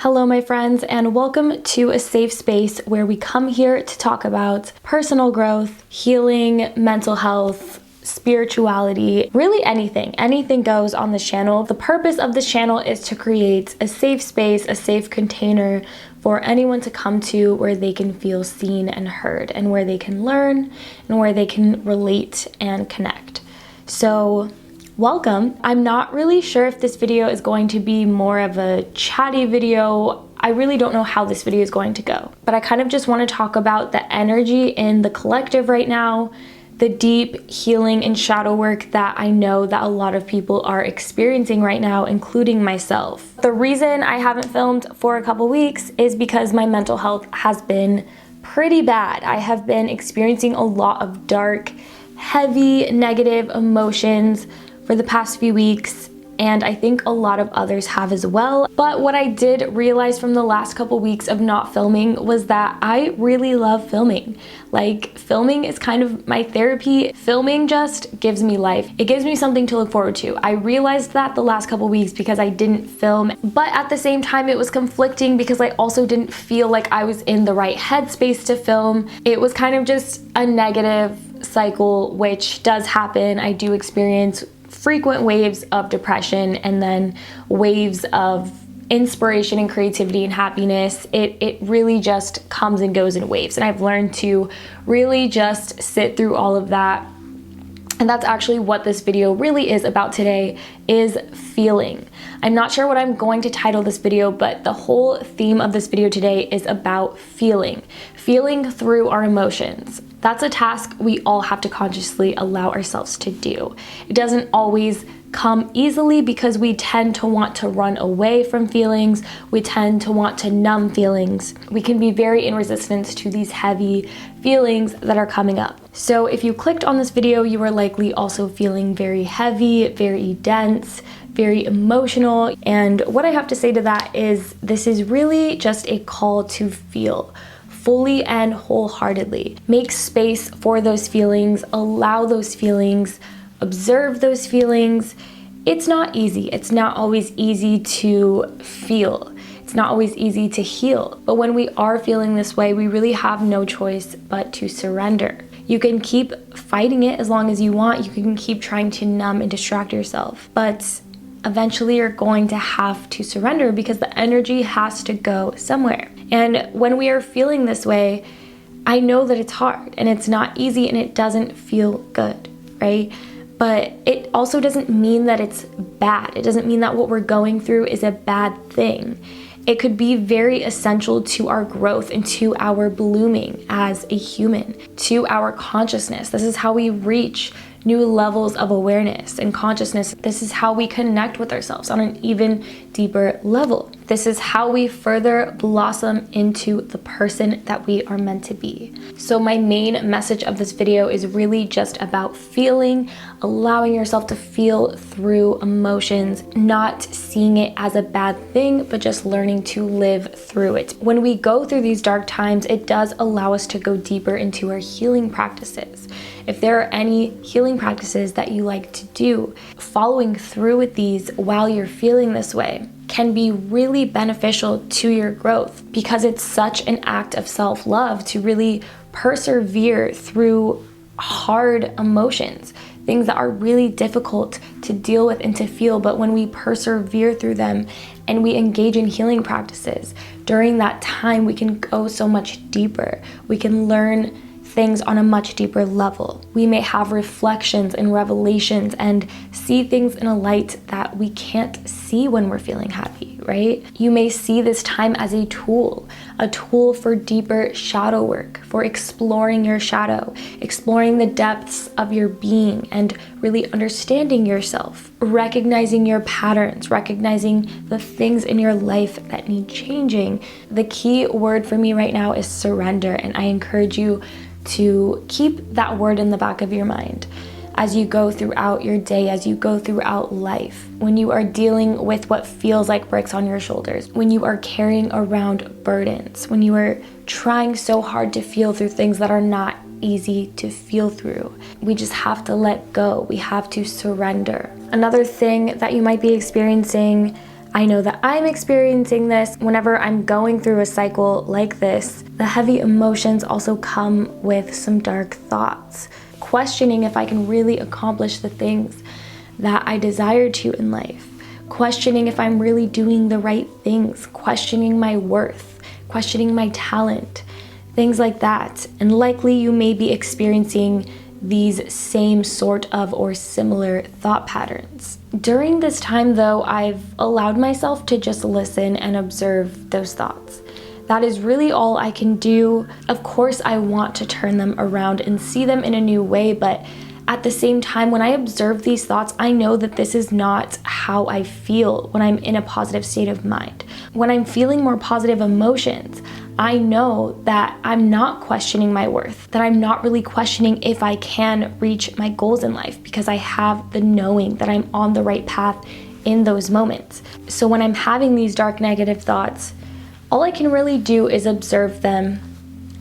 Hello, my friends, and welcome to a safe space where we come here to talk about personal growth, healing, mental health, spirituality, really anything goes on this channel. The purpose of this channel is to create a safe space, a safe container for anyone to come to where they can feel seen and heard, and where they can learn and where they can relate and connect. So welcome. I'm not really sure if this video is going to be more of a chatty video. I really don't know how this video is going to go, but I kind of just want to talk about the energy in the collective right now, the deep healing and shadow work that I know that a lot of people are experiencing right now, including myself. The reason I haven't filmed for a couple weeks is because my mental health has been pretty bad. I have been experiencing a lot of dark, heavy, negative emotions for the past few weeks, and I think a lot of others have as well. But what I did realize from the last couple weeks of not filming was that I really love filming. Like, filming is kind of my therapy. Filming just gives me life. It gives me something to look forward to. I realized that the last couple weeks because I didn't film, but at the same time it was conflicting because I also didn't feel like I was in the right headspace to film. It was kind of just a negative cycle, which does happen. I do experience frequent waves of depression and then waves of inspiration and creativity and happiness. It really just comes and goes in waves, and I've learned to really just sit through all of that. And that's actually what this video really is about today, is feeling. I'm not sure what I'm going to title this video, but the whole theme of this video today is about feeling through our emotions. That's a task we all have to consciously allow ourselves to do. It doesn't always come easily because we tend to want to run away from feelings. We tend to want to numb feelings. We can be very in resistance to these heavy feelings that are coming up. So if you clicked on this video, you are likely also feeling very heavy, very dense, very emotional. And what I have to say to that is this is really just a call to feel fully and wholeheartedly. Make space for those feelings, allow those feelings, observe those feelings. It's not easy. It's not always easy to feel. It's not always easy to heal. But when we are feeling this way, we really have no choice but to surrender. You can keep fighting it as long as you want. You can keep trying to numb and distract yourself. But eventually you're going to have to surrender because the energy has to go somewhere. And when we are feeling this way, I know that it's hard and it's not easy and it doesn't feel good, right? But it also doesn't mean that it's bad. It doesn't mean that what we're going through is a bad thing. It could be very essential to our growth and to our blooming as a human, to our consciousness. This is how we reach new levels of awareness and consciousness. This is how we connect with ourselves on an even deeper level. This is how we further blossom into the person that we are meant to be. So my main message of this video is really just about feeling, allowing yourself to feel through emotions, not seeing it as a bad thing, but just learning to live through it. When we go through these dark times, it does allow us to go deeper into our healing practices. If there are any healing practices that you like to do, following through with these while you're feeling this way can be really beneficial to your growth, because it's such an act of self-love to really persevere through hard emotions, things that are really difficult to deal with and to feel. But when we persevere through them and we engage in healing practices, during that time we can go so much deeper. We can learn things on a much deeper level. We may have reflections and revelations and see things in a light that we can't see when we're feeling happy, right? You may see this time as a tool for deeper shadow work, for exploring your shadow, exploring the depths of your being and really understanding yourself, recognizing your patterns, recognizing the things in your life that need changing. The key word for me right now is surrender, and I encourage you to keep that word in the back of your mind as you go throughout your day, as you go throughout life. When you are dealing with what feels like bricks on your shoulders, when you are carrying around burdens, when you are trying so hard to feel through things that are not easy to feel through, we just have to let go. We have to surrender. Another thing that you might be experiencing I know that I'm experiencing this. Whenever I'm going through a cycle like this, the heavy emotions also come with some dark thoughts, questioning if I can really accomplish the things that I desire to in life, questioning if I'm really doing the right things, questioning my worth, questioning my talent, things like that. And likely you may be experiencing these same sort of or similar thought patterns. During this time though, I've allowed myself to just listen and observe those thoughts. That is really all I can do. Of course, I want to turn them around and see them in a new way, but at the same time, when I observe these thoughts, I know that this is not how I feel when I'm in a positive state of mind. When I'm feeling more positive emotions, I know that I'm not questioning my worth, that I'm not really questioning if I can reach my goals in life, because I have the knowing that I'm on the right path in those moments. So when I'm having these dark negative thoughts, all I can really do is observe them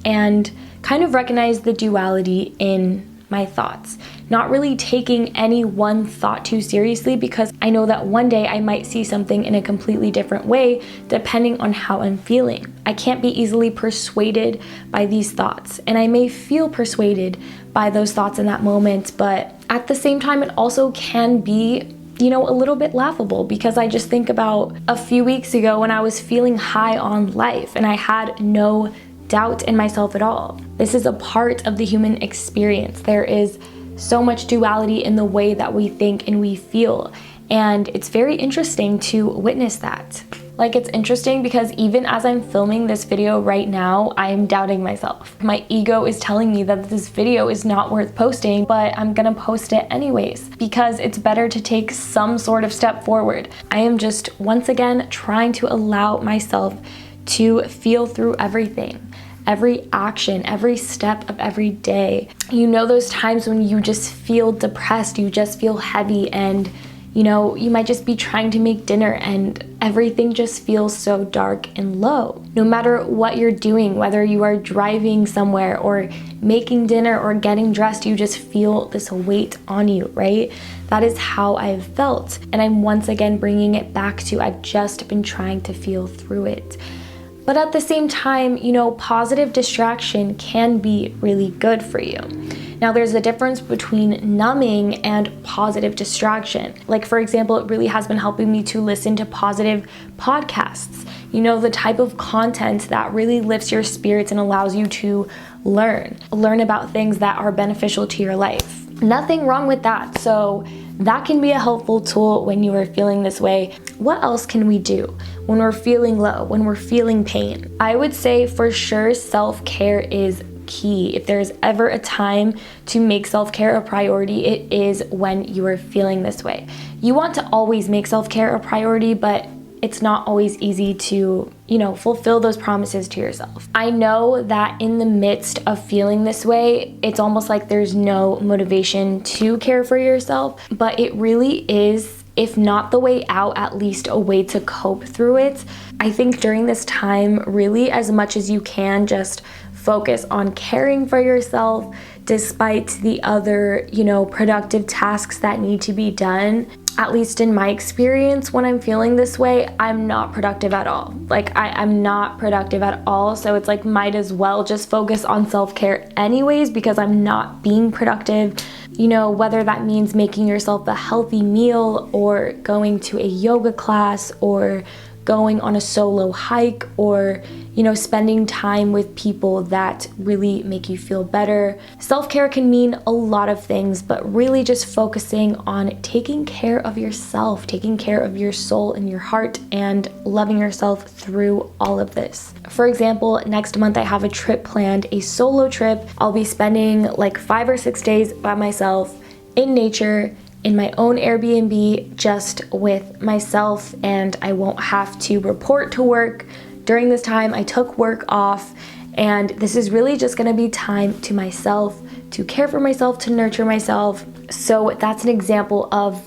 and kind of recognize the duality in my thoughts, not really taking any one thought too seriously, because I know that one day I might see something in a completely different way depending on how I'm feeling. I can't be easily persuaded by these thoughts, and I may feel persuaded by those thoughts in that moment, but at the same time it also can be a little bit laughable, because I just think about a few weeks ago when I was feeling high on life and I had no doubt in myself at all. This is a part of the human experience. There is so much duality in the way that we think and we feel, and it's very interesting to witness that. Like, it's interesting because even as I'm filming this video right now, I'm doubting myself. My ego is telling me that this video is not worth posting, but I'm gonna post it anyways because it's better to take some sort of step forward. I am just once again trying to allow myself to feel through everything. Every action, every step of every day. Those times when you just feel depressed, you just feel heavy, and you might just be trying to make dinner and everything just feels so dark and low. No matter what you're doing, whether you are driving somewhere or making dinner or getting dressed, you just feel this weight on you, right? That is how I've felt. And I'm once again bringing it back to I've just been trying to feel through it. But at the same time, positive distraction can be really good for you. Now, there's a difference between numbing and positive distraction. Like, for example, it really has been helping me to listen to positive podcasts. The type of content that really lifts your spirits and allows you to learn about things that are beneficial to your life. Nothing wrong with that. So that can be a helpful tool when you are feeling this way. What else can we do when we're feeling low, when we're feeling pain? I would say for sure self-care is key. If there's ever a time to make self-care a priority, it is when you are feeling this way. You want to always make self-care a priority, but it's not always easy to, fulfill those promises to yourself. I know that in the midst of feeling this way, it's almost like there's no motivation to care for yourself, but it really is, if not the way out, at least a way to cope through it. I think during this time, really, as much as you can, just focus on caring for yourself despite the other, productive tasks that need to be done. At least in my experience, when I'm feeling this way, I'm not productive at all. I'm not productive at all. So it's like, might as well just focus on self-care anyways, because I'm not being productive. Whether that means making yourself a healthy meal or going to a yoga class or going on a solo hike or, spending time with people that really make you feel better. Self-care can mean a lot of things, but really just focusing on taking care of yourself, taking care of your soul and your heart, and loving yourself through all of this. For example, next month I have a trip planned, a solo trip. I'll be spending like 5 or 6 days by myself in nature, in my own Airbnb, just with myself, and I won't have to report to work. During this time, I took work off, and this is really just gonna be time to myself, to care for myself, to nurture myself. So that's an example of,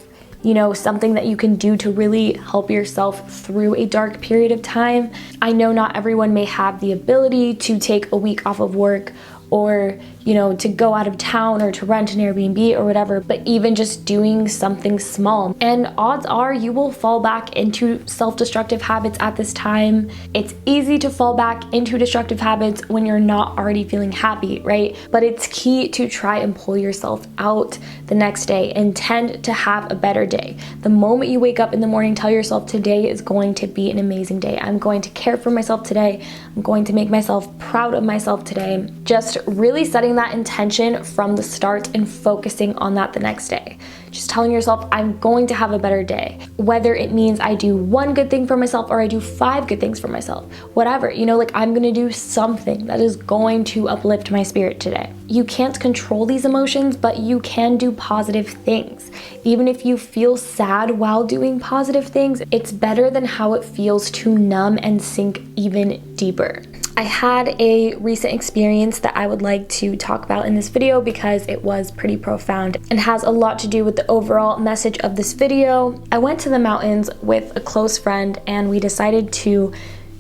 something that you can do to really help yourself through a dark period of time. I know not everyone may have the ability to take a week off of work or, to go out of town or to rent an Airbnb or whatever, but even just doing something small. And odds are you will fall back into self-destructive habits at this time. It's easy to fall back into destructive habits when you're not already feeling happy, right? But it's key to try and pull yourself out the next day and tend to have a better day. The moment you wake up in the morning, tell yourself today is going to be an amazing day. I'm going to care for myself today. I'm going to make myself proud of myself today. Just really setting that intention from the start and focusing on that the next day. Just telling yourself, I'm going to have a better day. Whether it means I do one good thing for myself or I do 5 good things for myself, whatever, I'm gonna do something that is going to uplift my spirit today. You can't control these emotions, but you can do positive things. Even if you feel sad while doing positive things, it's better than how it feels to numb and sink even deeper. I had a recent experience that I would like to talk about in this video because it was pretty profound and has a lot to do with the overall message of this video. I went to the mountains with a close friend and we decided to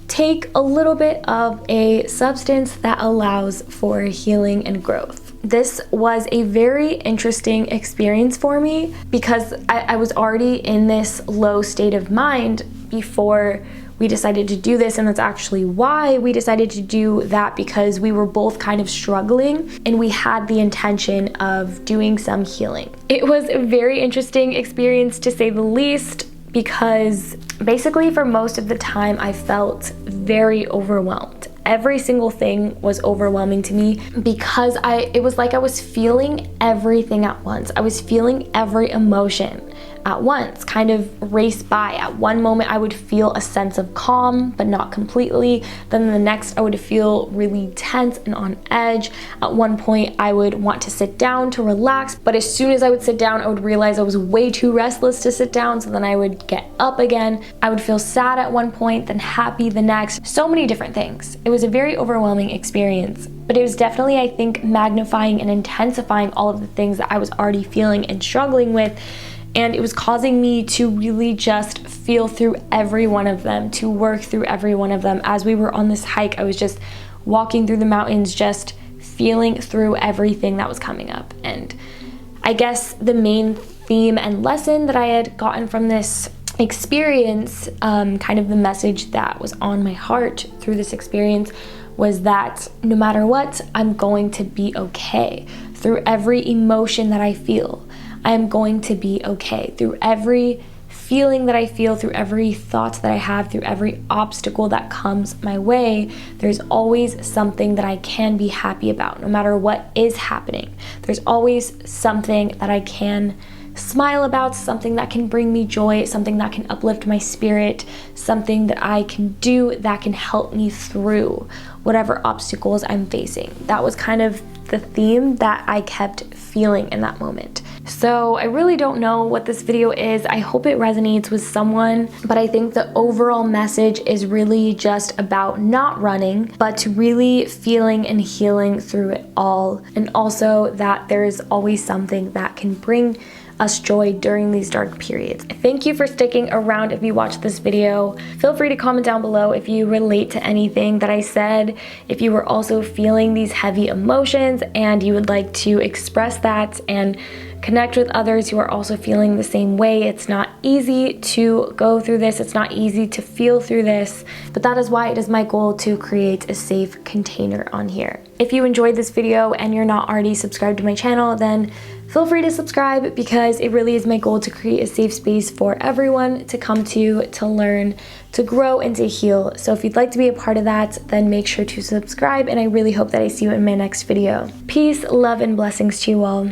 take a little bit of a substance that allows for healing and growth. This was a very interesting experience for me because I was already in this low state of mind before we decided to do this, and that's actually why we decided to do that, because we were both kind of struggling and we had the intention of doing some healing. It was a very interesting experience to say the least, because basically for most of the time I felt very overwhelmed. Every single thing was overwhelming to me because it was like I was feeling everything at once. I was feeling every emotion at once, kind of race by. At one moment I would feel a sense of calm, but not completely. Then the next I would feel really tense and on edge. At one point I would want to sit down to relax, but as soon as I would sit down, I would realize I was way too restless to sit down, so then I would get up again. I would feel sad at one point, then happy the next. So many different things. It was a very overwhelming experience, but it was definitely, I think, magnifying and intensifying all of the things that I was already feeling and struggling with. And it was causing me to really just feel through every one of them, to work through every one of them. As we were on this hike, I was just walking through the mountains, just feeling through everything that was coming up. And I guess the main theme and lesson that I had gotten from this experience, kind of the message that was on my heart through this experience, was that no matter what, I'm going to be okay. Through every emotion that I feel, I am going to be okay. Through every feeling that I feel, through every thought that I have, through every obstacle that comes my way, there's always something that I can be happy about, no matter what is happening. There's always something that I can smile about, something that can bring me joy, something that can uplift my spirit, something that I can do that can help me through whatever obstacles I'm facing. That was kind of the theme that I kept feeling in that moment. So I really don't know what this video is. I hope it resonates with someone, but I think the overall message is really just about not running, but really feeling and healing through it all. And also that there is always something that can bring us joy during these dark periods. Thank you for sticking around if you watched this video. Feel free to comment down below if you relate to anything that I said, if you were also feeling these heavy emotions and you would like to express that and connect with others who are also feeling the same way. It's not easy to go through this. It's not easy to feel through this, but that is why it is my goal to create a safe container on here. If you enjoyed this video and you're not already subscribed to my channel, then feel free to subscribe, because it really is my goal to create a safe space for everyone to come to learn, to grow, and to heal. So if you'd like to be a part of that, then make sure to subscribe, and I really hope that I see you in my next video. Peace, love, and blessings to you all.